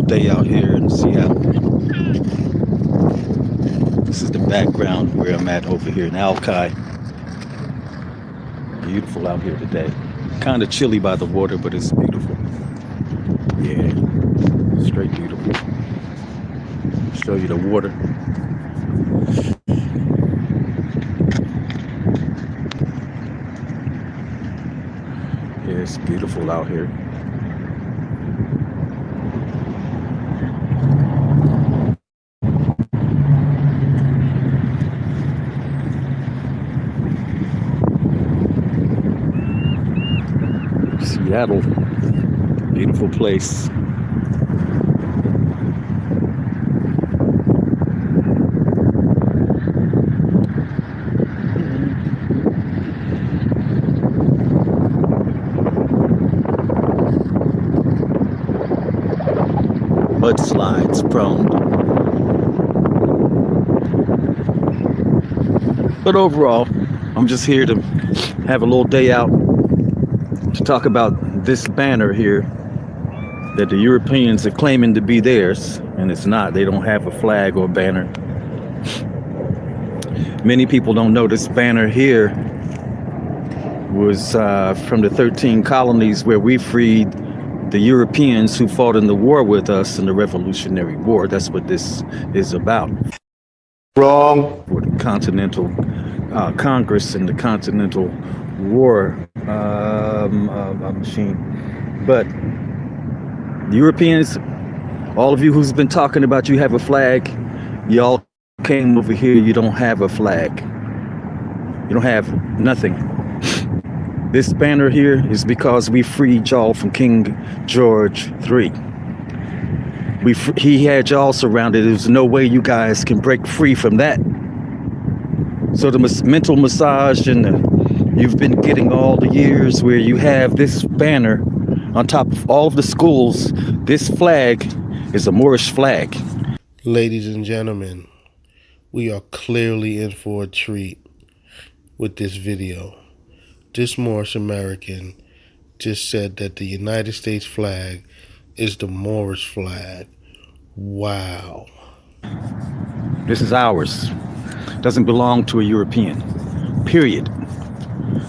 day out here in Seattle. This is the background where I'm at over here in Alki. Beautiful out here today. Kind of chilly by the water, but it's beautiful. Yeah, straight beautiful. Show you the water. Yeah, it's beautiful out here. Seattle, beautiful place. Mudslides prone. But overall, I'm just here to have a little day out to talk about this banner here that the Europeans are claiming to be theirs, and it's not. They don't have a flag or banner. Many people don't know this banner here was from the 13 colonies where we freed the Europeans who fought in the war with us in the Revolutionary War. That's what this is about. Wrong. For the Continental Congress and the Continental War machine. But the Europeans, all of you who's been talking about you have a flag, y'all came over here, you don't have a flag. You don't have nothing. This banner here is because we freed y'all from King George III. He had y'all surrounded. There's no way you guys can break free from that. So the mental massage and you've been getting all the years where you have this banner on top of all of the schools. This flag is a Moorish flag. Ladies and gentlemen, we are clearly in for a treat with this video. This Moorish American just said that the United States flag is the Moorish flag. Wow. This is ours. Doesn't belong to a European. Period.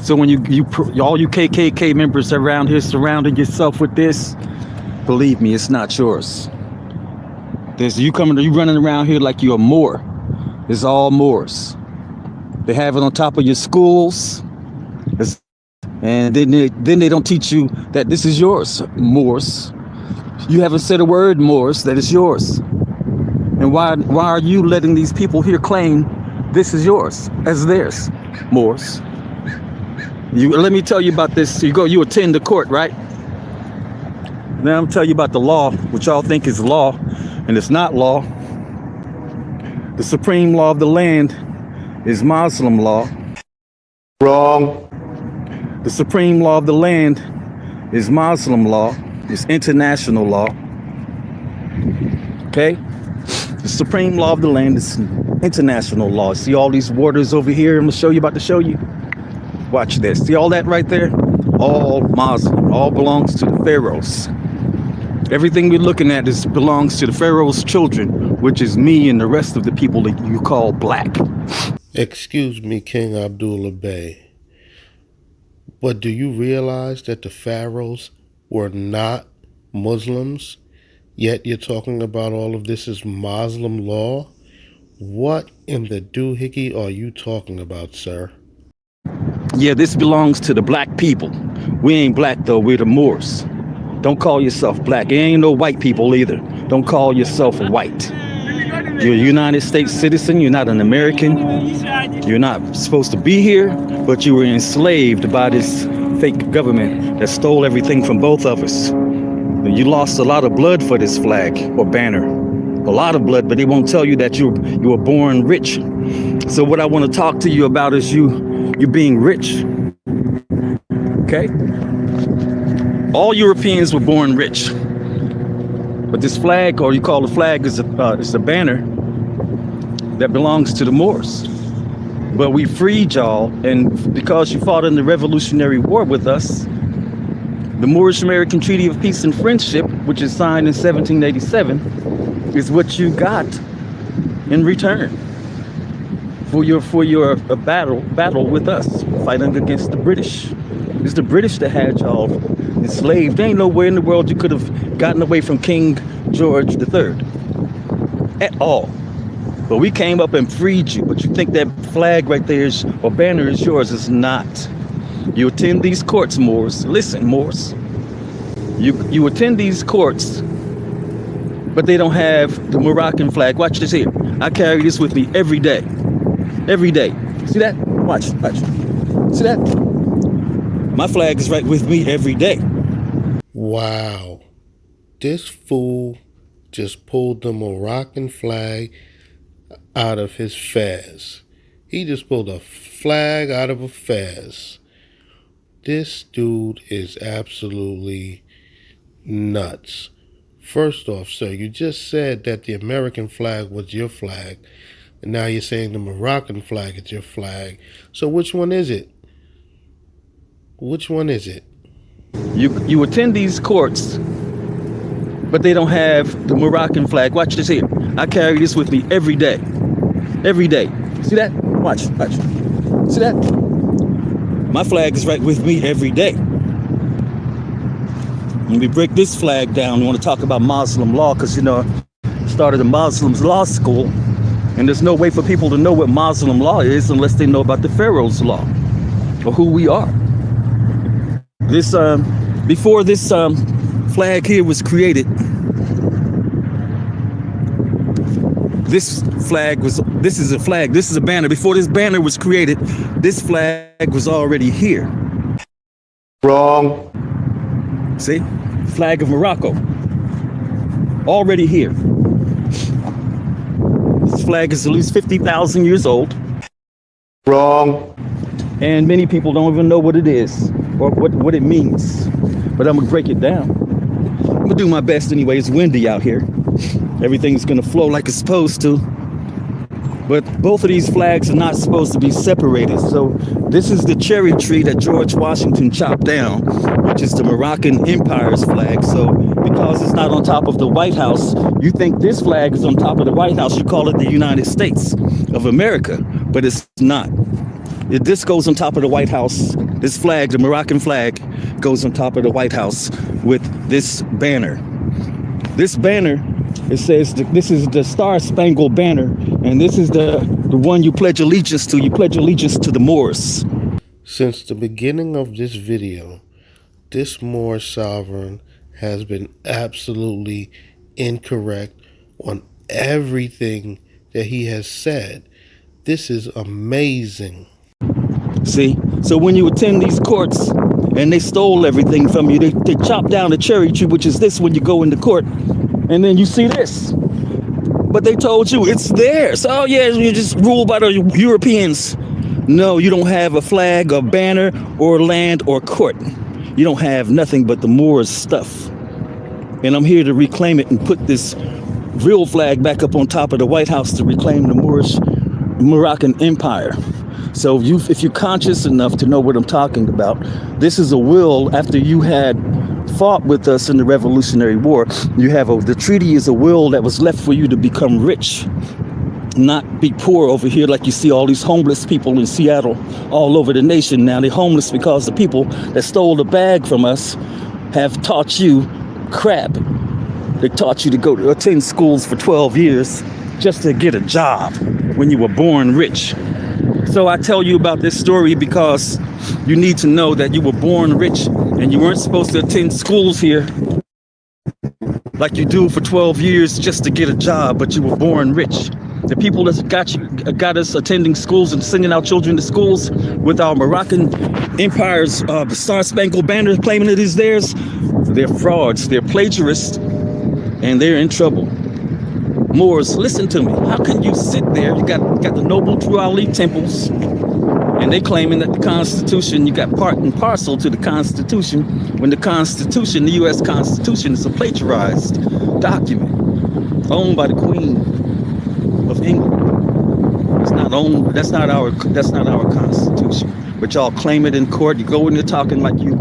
So when all you KKK members around here surrounding yourself with this, believe me, it's not yours. You running around here like you're a Moor. It's all Moors. They have it on top of your schools. And then they don't teach you that this is yours, Moors. You haven't said a word, Moors, that it's yours. And why are you letting these people here claim this is yours as theirs, Moors? Let me tell you about this. You attend the court, right? Now I'm telling you about the law, which y'all think is law, and it's not law. The supreme law of the land is Muslim law. Wrong. The supreme law of the land is Muslim law. It's international law. Okay? The supreme law of the land is international law. See all these waters over here? I'm about to show you. Watch this. See all that right there? All Muslim. All belongs to the pharaohs. Everything we're looking at belongs to the pharaoh's children, which is me and the rest of the people that you call black. Excuse me, King Abdullah Bey. But do you realize that the pharaohs were not Muslims? Yet you're talking about all of this as Muslim law? What in the doohickey are you talking about, sir? Yeah, this belongs to the black people. We ain't black though, we're the Moors. Don't call yourself black. It ain't no white people either. Don't call yourself white. You're a United States citizen. You're not an American. You're not supposed to be here, but you were enslaved by this fake government that stole everything from both of us. You lost a lot of blood for this flag or banner. A lot of blood, but they won't tell you that you were born rich. So what I want to talk to you about is you being rich. Okay? All Europeans were born rich. But this flag, or you call the flag, is a banner that belongs to the Moors. But we freed y'all, and because you fought in the Revolutionary War with us, The Moorish American Treaty of Peace and Friendship, which is signed in 1787, is what you got in return for your battle with us, fighting against the British. It's the British that had y'all enslaved. There ain't nowhere in the world you could have gotten away from King George III at all. But we came up and freed you. But you think that flag right there is, or banner is yours. It's not. You attend these courts, Moors. Listen, Moors. You attend these courts, but they don't have the Moroccan flag. Watch this here. I carry this with me every day. Every day. See that? Watch. See that? My flag is right with me every day. Wow. This fool just pulled the Moroccan flag out of his fez. He just pulled a flag out of a fez. This dude is absolutely nuts. First off, sir, you just said that the American flag was your flag, and now you're saying the Moroccan flag is your flag. So which one is it? Which one is it? You attend these courts, but they don't have the Moroccan flag. Watch this here. I carry this with me every day. Every day. See that? Watch. See that? My flag is right with me every day. When we break this flag down, we want to talk about Muslim law, because, I started a Muslims law school, and there's no way for people to know what Muslim law is unless they know about the Pharaoh's law, or who we are. This, before this flag here was created, this is a flag, this is a banner. Before this banner was created, this flag was already here. Wrong. See? Flag of Morocco. Already here. This flag is at least 50,000 years old. Wrong. And many people don't even know what it is or what it means. But I'm gonna break it down. I'm gonna do my best anyway. It's windy out here. Everything's gonna flow like it's supposed to. But both of these flags are not supposed to be separated. So this is the cherry tree that George Washington chopped down, which is the Moroccan Empire's flag. So because it's not on top of the White House, you think this flag is on top of the White House. You call it the United States of America, but it's not. This goes on top of the White House. This flag, the Moroccan flag, goes on top of the White House with this banner. This banner, it says this is the Star Spangled Banner, and this is the one you pledge allegiance to. You pledge allegiance to the Moors. Since the beginning of this video, this Moorish sovereign has been absolutely incorrect on everything that he has said. This is amazing. See, so when you attend these courts and they stole everything from you, they chop down the cherry tree, which is this when you go into court, and then you see this. But they told you it's theirs. Oh yeah, you're just ruled by the Europeans. No, you don't have a flag or banner or land or court. You don't have nothing but the Moors stuff. And I'm here to reclaim it and put this real flag back up on top of the White House to reclaim the Moroccan Empire. So if you're conscious enough to know what I'm talking about, this is a will after you had fought with us in the Revolutionary War. The treaty is a will that was left for you to become rich, not be poor over here like you see all these homeless people in Seattle all over the nation now. They're homeless because the people that stole the bag from us have taught you crap. They taught you to go to attend schools for 12 years just to get a job when you were born rich. So I tell you about this story because you need to know that you were born rich and you weren't supposed to attend schools here like you do for 12 years just to get a job, but you were born rich. The people that got us attending schools and sending our children to schools with our Moroccan Empire's Star Spangled Banner claiming it is theirs, they're frauds, they're plagiarists, and they're in trouble. Moors, listen to me. How can you sit there? You got the noble true Ali temples, and they claiming that the Constitution, you got part and parcel to the Constitution, when the Constitution, the U.S. Constitution, is a plagiarized document owned by the Queen of England. It's not owned. That's not our Constitution. But y'all claim it in court. You go in there talking like you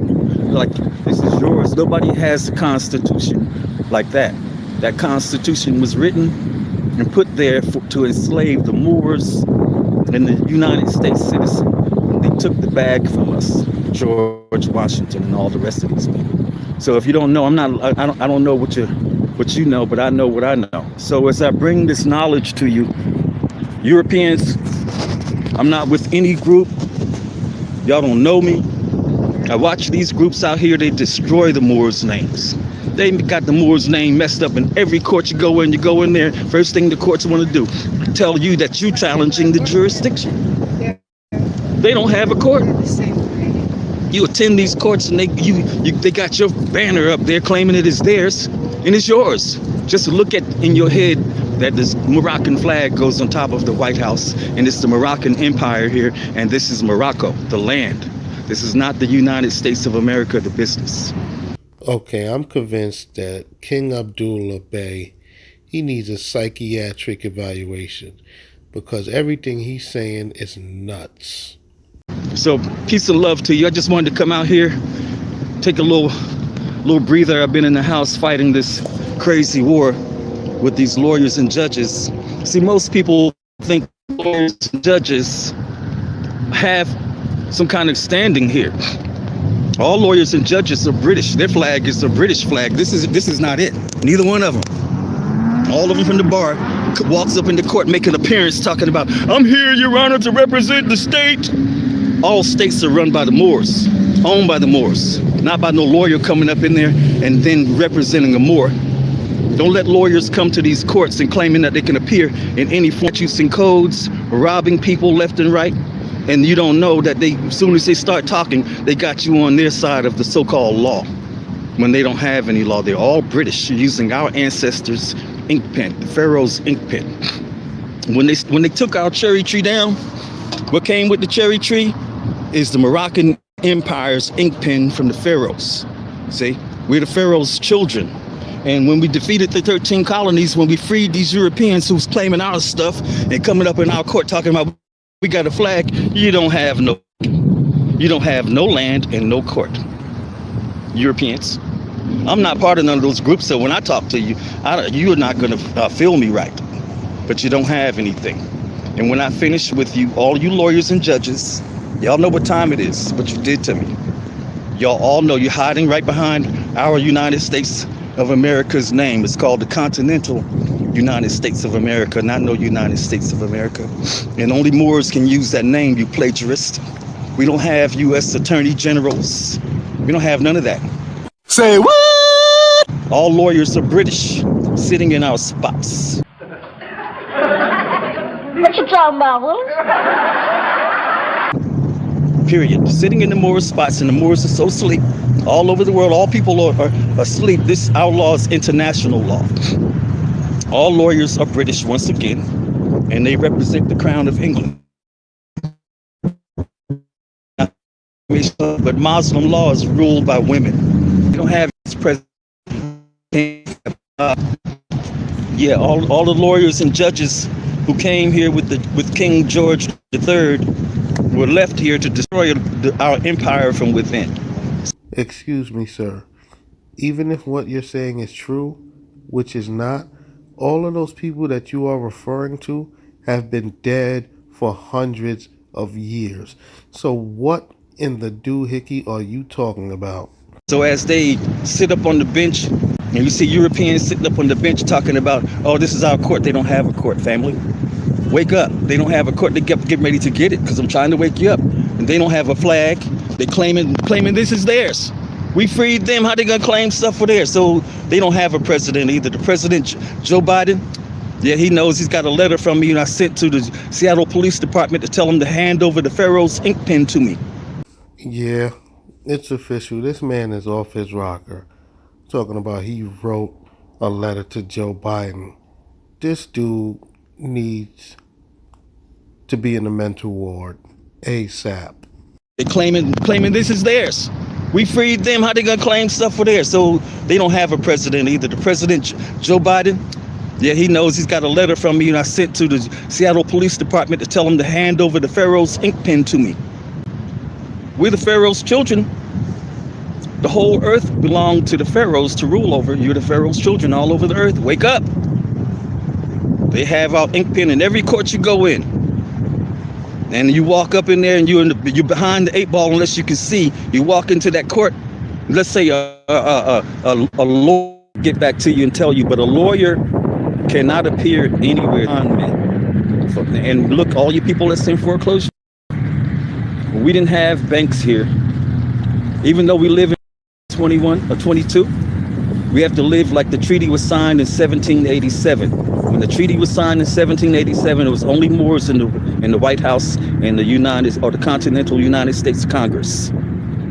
like this is yours. Nobody has a constitution like that. That constitution was written and put there to enslave the Moors and the United States citizen. They took the bag from us, George Washington and all the rest of these people. So if you don't know, I don't know what you know, but I know what I know. So as I bring this knowledge to you, Europeans, I'm not with any group. Y'all don't know me. I watch these groups out here, they destroy the Moors' names. They got the Moors' name messed up in every court you go in there, first thing the courts want to do, tell you that you challenging the jurisdiction. They don't have a court. You attend these courts and they got your banner up there claiming it is theirs and it's yours. Just look at in your head that this Moroccan flag goes on top of the White House, and it's the Moroccan Empire here, and this is Morocco, the land. This is not the United States of America, the business. Okay, I'm convinced that King Abdullah Bey, he needs a psychiatric evaluation because everything he's saying is nuts. So peace and love to you. I just wanted to come out here, take a little breather. I've been in the house fighting this crazy war with these lawyers and judges. See, most people think lawyers and judges have some kind of standing here. All lawyers and judges are British. Their flag is a British flag. This is not it. Neither one of them. All of them from the bar walks up in the court, make an appearance talking about, I'm here, Your Honor, to represent the state. All states are run by the Moors, owned by the Moors, not by no lawyer coming up in there and then representing a Moor. Don't let lawyers come to these courts and claiming that they can appear in any form, using codes, robbing people left and right. And you don't know that as soon as they start talking, they got you on their side of the so-called law. When they don't have any law, they're all British, using our ancestors' ink pen, the Pharaoh's ink pen. When they took our cherry tree down, what came with the cherry tree is the Moroccan Empire's ink pen from the Pharaohs. See, we're the Pharaoh's children. And when we defeated the 13 colonies, when we freed these Europeans who's claiming our stuff and coming up in our court talking about we got a flag, you don't have no land and no court. Europeans. I'm not part of none of those groups, so when I talk to you, you're not going to feel me right. But you don't have anything. And when I finish with you, all you lawyers and judges, y'all know what time it is, what you did to me. Y'all all know you're hiding right behind our United States of America's name. It's called the Continental United States of America, not no United States of America. And only Moors can use that name, you plagiarist. We don't have U.S. Attorney Generals. We don't have none of that. Say what? All lawyers are British, sitting in our spots. What you talking about, Willis? Period. Sitting in the Moors spots, and the Moors are so asleep all over the world. All people are asleep. Our law is international law. All lawyers are British once again, and they represent the crown of England. But Muslim law is ruled by women. You don't have this president. All the lawyers and judges who came here with King George III were left here to destroy our empire from within. Excuse me, sir. Even if what you're saying is true, which is not, all of those people that you are referring to have been dead for hundreds of years. So what in the doohickey are you talking about? So as they sit up on the bench, and you see Europeans sitting up on the bench talking about, oh, this is our court. They don't have a court, family. Wake up. They don't have a court. They get ready to get it because I'm trying to wake you up. And they don't have a flag. They claiming this is theirs. We freed them. How they gonna claim stuff for theirs? So they don't have a president either. The president, Joe Biden, yeah, he knows. He's got a letter from me and I sent to the Seattle Police Department to tell him to hand over the Pharaoh's ink pen to me. Yeah, it's official. This man is off his rocker. Talking about he wrote a letter to Joe Biden. This dude needs to be in the mental ward ASAP. They claiming this is theirs. We freed them. How they gonna claim stuff for theirs? So they don't have a president either. The president, Joe Biden, yeah, he knows. He's got a letter from me and I sent to the Seattle Police Department to tell him to hand over the Pharaoh's ink pen to me. We're the Pharaoh's children. The whole earth belonged to the pharaohs to rule over. You're the pharaoh's children all over the earth. Wake up. They have our ink pen in every court you go in. And you walk up in there and you're behind the 8 ball unless you can see. You walk into that court. Let's say a lawyer get back to you and tell you, but a lawyer cannot appear anywhere on me. And look, all you people that's in foreclosure, we didn't have banks here. Even though we live in 21 or 22, we have to live like the treaty was signed in 1787. When the treaty was signed in 1787, it was only Moors in the White House and the Continental United States Congress.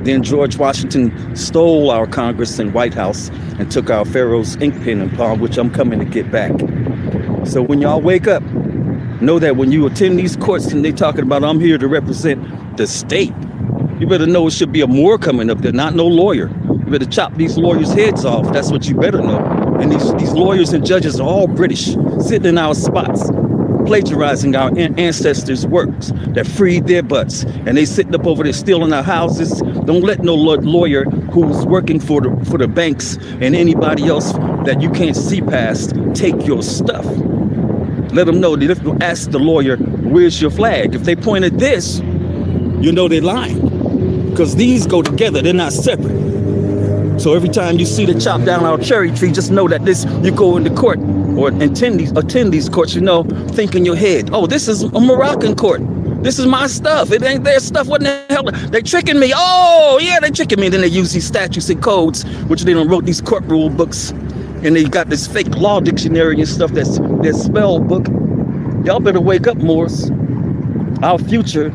Then George Washington stole our Congress and White House and took our Pharaoh's ink pen and palm, which I'm coming to get back. So when y'all wake up, know that when you attend these courts and they talking about I'm here to represent the state, you better know it should be a Moor coming up there, not no lawyer. You better chop these lawyers' heads off. That's what you better know. And these lawyers and judges are all British, sitting in our spots, plagiarizing our ancestors' works that freed their butts. And they sitting up over there stealing our houses. Don't let no lawyer who's working for the banks and anybody else that you can't see past take your stuff. Let them know that if you ask the lawyer, where's your flag? If they point at this, you know they're lying. Because these go together, they're not separate. So every time you see the chop down our cherry tree, just know that you go into court or attend these courts, think in your head, oh, this is a Moroccan court. This is my stuff. It ain't their stuff. What the hell? They tricking me. Oh, yeah, they tricking me. Then they use these statutes and codes, which they done wrote these court rule books. And they got this fake law dictionary and stuff that's their spell book. Y'all better wake up, Moors. Our future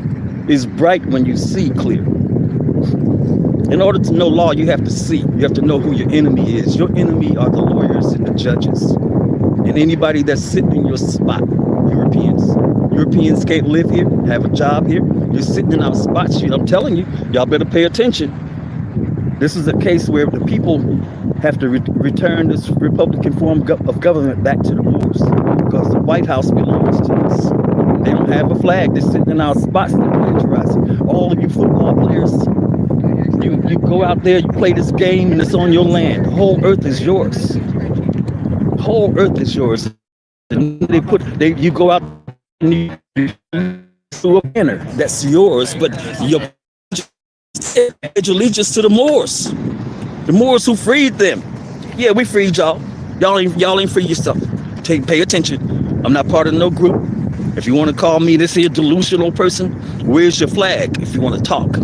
is bright when you see clear. In order to know law, you have to see. You have to know who your enemy is. Your enemy are the lawyers and the judges. And anybody that's sitting in your spot, Europeans. Europeans can't live here, have a job here. You're sitting in our spots. I'm telling you, y'all better pay attention. This is a case where the people have to return this Republican form of government back to the Moors because the White House belongs to us. They don't have a flag. They're sitting in our spots. They're plagiarizing. All of you football players, you go out there, you play this game, and it's on your land. The whole earth is yours. The whole earth is yours. And you go out and you through a banner that's yours, but you pledge allegiance to the Moors. The Moors who freed them. Yeah, we freed y'all. Y'all ain't free yourself. Pay attention. I'm not part of no group. If you want to call me this here delusional person, where's your flag if you want to talk?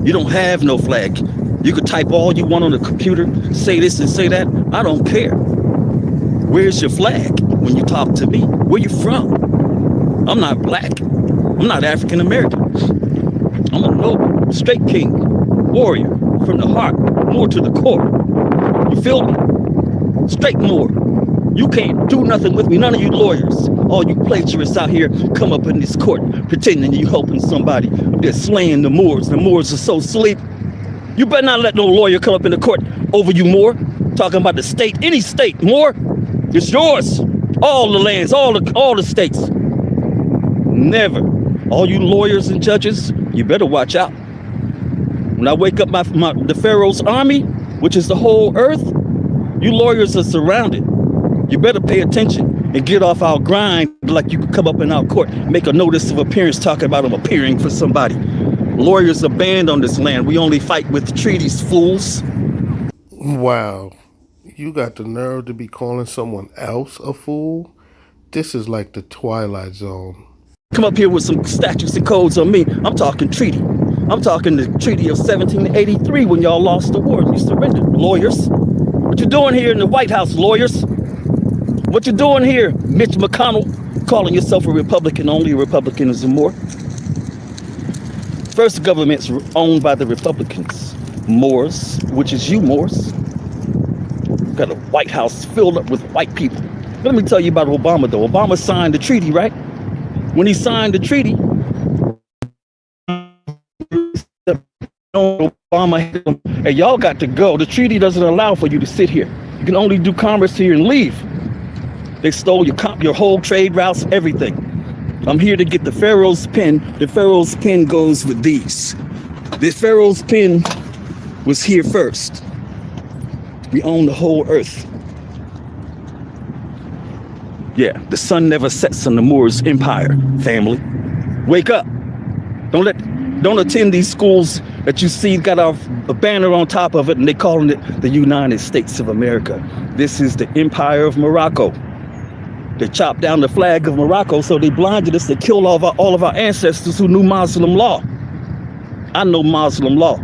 You don't have no flag. You could type all you want on the computer, say this and say that. I don't care. Where's your flag when you talk to me? Where you from? I'm not black. I'm not African American. I'm a noble, straight king, warrior from the heart, Moor to the core. You feel me? Straight Moor. You can't do nothing with me. None of you lawyers, all you plagiarists out here, come up in this court pretending you helping somebody. They're slaying the Moors. The Moors are so asleep. You better not let no lawyer come up in the court over you, Moor. Talking about the state, any state, Moor. It's yours. All the lands, all the states. Never. All you lawyers and judges, you better watch out. When I wake up the Pharaoh's army, which is the whole earth, you lawyers are surrounded. You better pay attention and get off our grind like you could come up in our court, make a notice of appearance talking about them appearing for somebody. Lawyers are banned on this land. We only fight with treaties, fools. Wow. You got the nerve to be calling someone else a fool? This is like the Twilight Zone. Come up here with some statutes and codes on me. I'm talking treaty. I'm talking the Treaty of 1783 when y'all lost the war and you surrendered. Lawyers. What you doing here in the White House, lawyers? What you doing here, Mitch McConnell, calling yourself a Republican? Only a Republican is more. First government's owned by the Republicans. Moors, which is you, Moors. Got a White House filled up with white people. Let me tell you about Obama, though. Obama signed the treaty, right? When he signed the treaty, Obama, hey, y'all got to go. The treaty doesn't allow for you to sit here. You can only do commerce here and leave. They stole your whole trade routes, everything. I'm here to get the Pharaoh's pen. The Pharaoh's pen goes with these. The Pharaoh's pen was here first. We own the whole earth. Yeah, the sun never sets on the Moorish empire, family. Wake up. Don't attend these schools that you see got a banner on top of it and they calling it the United States of America. This is the Empire of Morocco. They chopped down the flag of Morocco, so they blinded us. They killed all of our ancestors who knew Muslim law. I know Muslim law.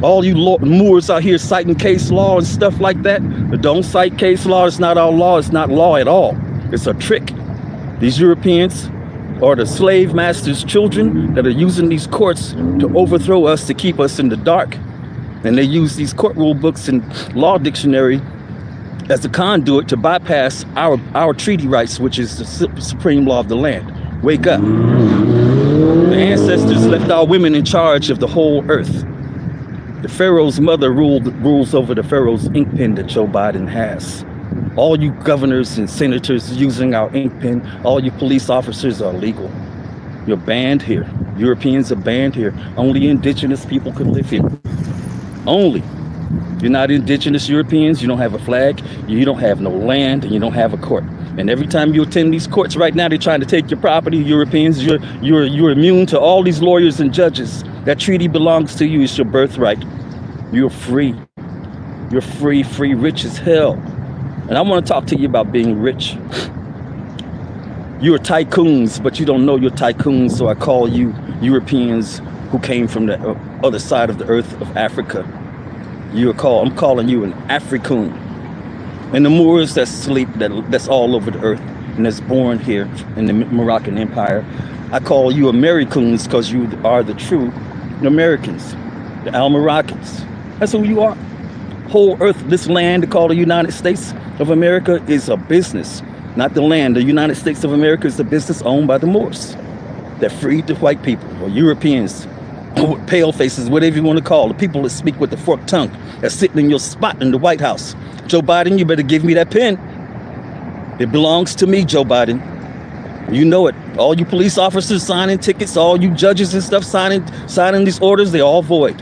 All you Moors out here citing case law and stuff like that, but don't cite case law. It's not our law. It's not law at all. It's a trick. These Europeans are the slave masters' children that are using these courts to overthrow us, to keep us in the dark. And they use these court rule books and law dictionary as a conduit to bypass our treaty rights, which is the supreme law of the land. Wake up. The ancestors left our women in charge of the whole earth. The Pharaoh's mother rules over the Pharaoh's ink pen that Joe Biden has. All you governors and senators using our ink pen, all you police officers are illegal. You're banned here. Europeans are banned here. Only indigenous people could live here. Only. You're not indigenous Europeans, you don't have a flag, you don't have no land, and you don't have a court. And every time you attend these courts right now, they're trying to take your property, Europeans. You're immune to all these lawyers and judges. That treaty belongs to you. It's your birthright. You're free. You're free, rich as hell. And I want to talk to you about being rich. You're tycoons, but you don't know you're tycoons, so I call you Europeans who came from the other side of the earth of Africa. I'm calling you an African. And the Moors that sleep, that's all over the earth, and that's born here in the Moroccan Empire, I call you Americans because you are the true Americans, the Al-Moroccans. That's who you are. Whole earth, this land called the United States of America is a business, not the land. The United States of America is a business owned by the Moors that freed the white people, or Europeans, pale faces, whatever you want to call the people that speak with the forked tongue, that's sitting in your spot in the White House. Joe Biden, you better give me that pen. It belongs to me, Joe Biden. You know it. All you police officers signing tickets, all you judges and stuff signing these orders, they're all void.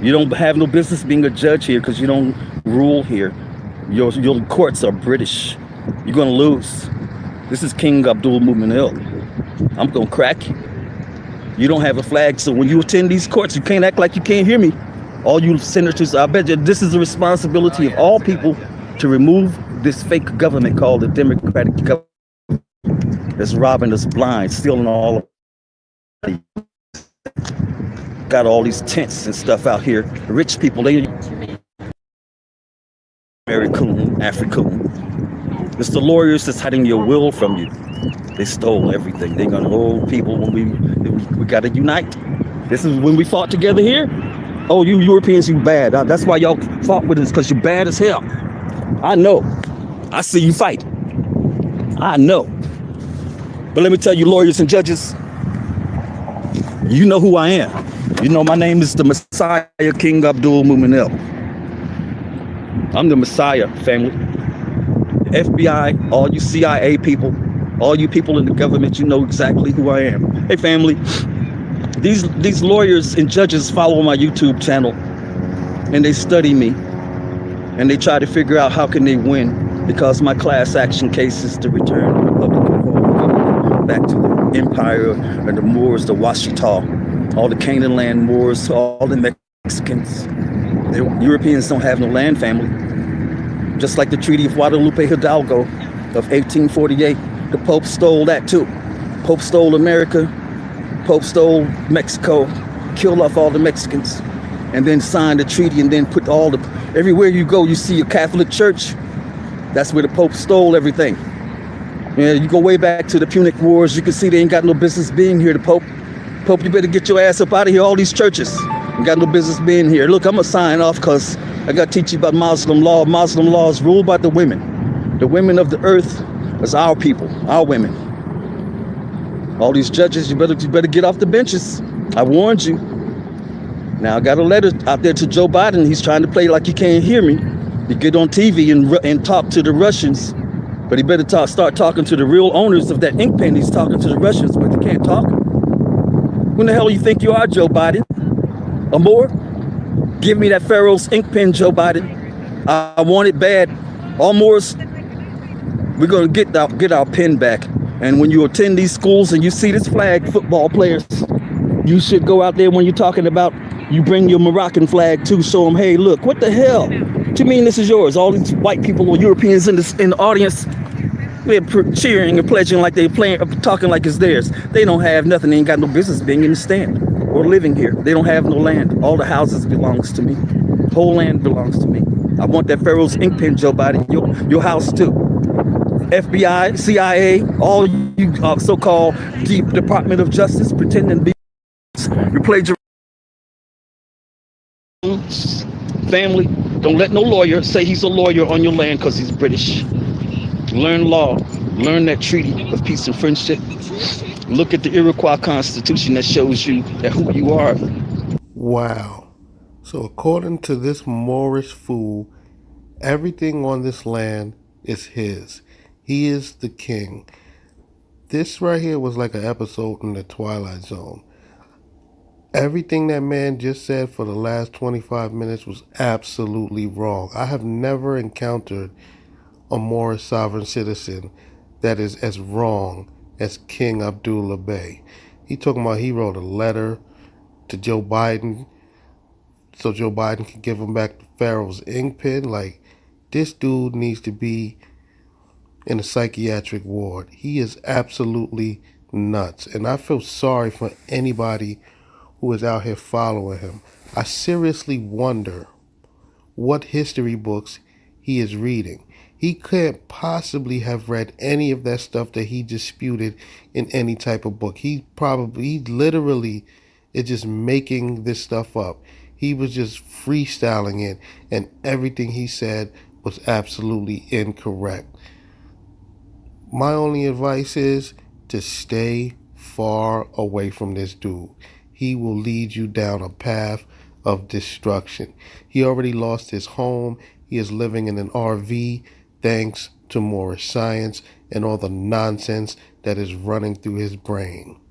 You don't have no business being a judge here because you don't rule here. Your courts are British. You're gonna lose. This is King Abdul Muminil. I'm gonna crack you. You don't have a flag, so when you attend these courts, you can't act like you can't hear me. All you senators, I bet you this is the responsibility of all people to remove this fake government called the Democratic government that's robbing us blind, stealing all of got all these tents and stuff out here. The rich people, they American, African. It's the lawyers that's hiding your will from you. They stole everything. They're gonna hold people when we gotta unite. This is when we fought together here. Oh, you Europeans, you bad. That's why y'all fought with us, because you're bad as hell. I know. I see you fight. I know. But let me tell you, lawyers and judges, you know who I am. You know my name is the Messiah, King Abdul Muminil. I'm the Messiah, family. The FBI, all you CIA people, all you people in the government, you know exactly who I am. Hey, family, these lawyers and judges follow my YouTube channel, and they study me, and they try to figure out how can they win, because my class action case is to return the Republican form of government back to the empire and the Moors, the Washita, all the Canaan land Moors, all the Mexicans. The Europeans don't have no land, family. Just like the Treaty of Guadalupe Hidalgo of 1848, the Pope stole that too. Pope stole America, Pope stole Mexico, killed off all the Mexicans, and then signed a treaty, and then put everywhere you go, you see a Catholic church. That's where the Pope stole everything. Yeah, you go way back to the Punic Wars, you can see they ain't got no business being here, the Pope. Pope, you better get your ass up out of here. All these churches ain't got no business being here. Look, I'm gonna sign off because I gotta teach you about Muslim law. Muslim law is ruled by the women. The women of the earth is our people, our women. All these judges, you better get off the benches. I warned you. Now I got a letter out there to Joe Biden. He's trying to play like he can't hear me. He get on TV and talk to the Russians, but he better start talking to the real owners of that ink pen. He's talking to the Russians, but he can't talk. When the hell you think you are, Joe Biden? A Moor? Give me that Pharaoh's ink pen, Joe Biden. I want it bad. All Moors, we're going to get our pen back. And when you attend these schools and you see this flag, football players, you should go out there when you're talking about, you bring your Moroccan flag too, show them, hey, look, what the hell? What do you mean this is yours? All these white people or Europeans in the audience, they're cheering and pledging like they're talking like it's theirs. They don't have nothing. They ain't got no business being in the stand or living here. They don't have no land. All the houses belongs to me. Whole land belongs to me. I want that Pharaoh's ink pen, Joe Biden. Your house too. FBI, CIA, all you so-called deep Department of Justice pretending to be, you played your family. Don't let no lawyer say he's a lawyer on your land because he's British. Learn law. Learn that treaty of peace and friendship. Look at the Iroquois Constitution that shows you that who you are. Wow. So according to this Moorish fool, everything on this land is his. He is the king. This right here was like an episode in the Twilight Zone. Everything that man just said for the last 25 minutes was absolutely wrong. I have never encountered a Moorish sovereign citizen that is as wrong as King Abdullah Bey. He talking about he wrote a letter to Joe Biden so Joe Biden can give him back the Pharaoh's ink pen. Like, this dude needs to be in a psychiatric ward. He is absolutely nuts. And I feel sorry for anybody who is out here following him. I seriously wonder what history books he is reading. He can't possibly have read any of that stuff that he disputed in any type of book. He literally is just making this stuff up. He was just freestyling it, and everything he said was absolutely incorrect. My only advice is to stay far away from this dude. He will lead you down a path of destruction. He already lost his home. He is living in an RV thanks to Moorish science and all the nonsense that is running through his brain.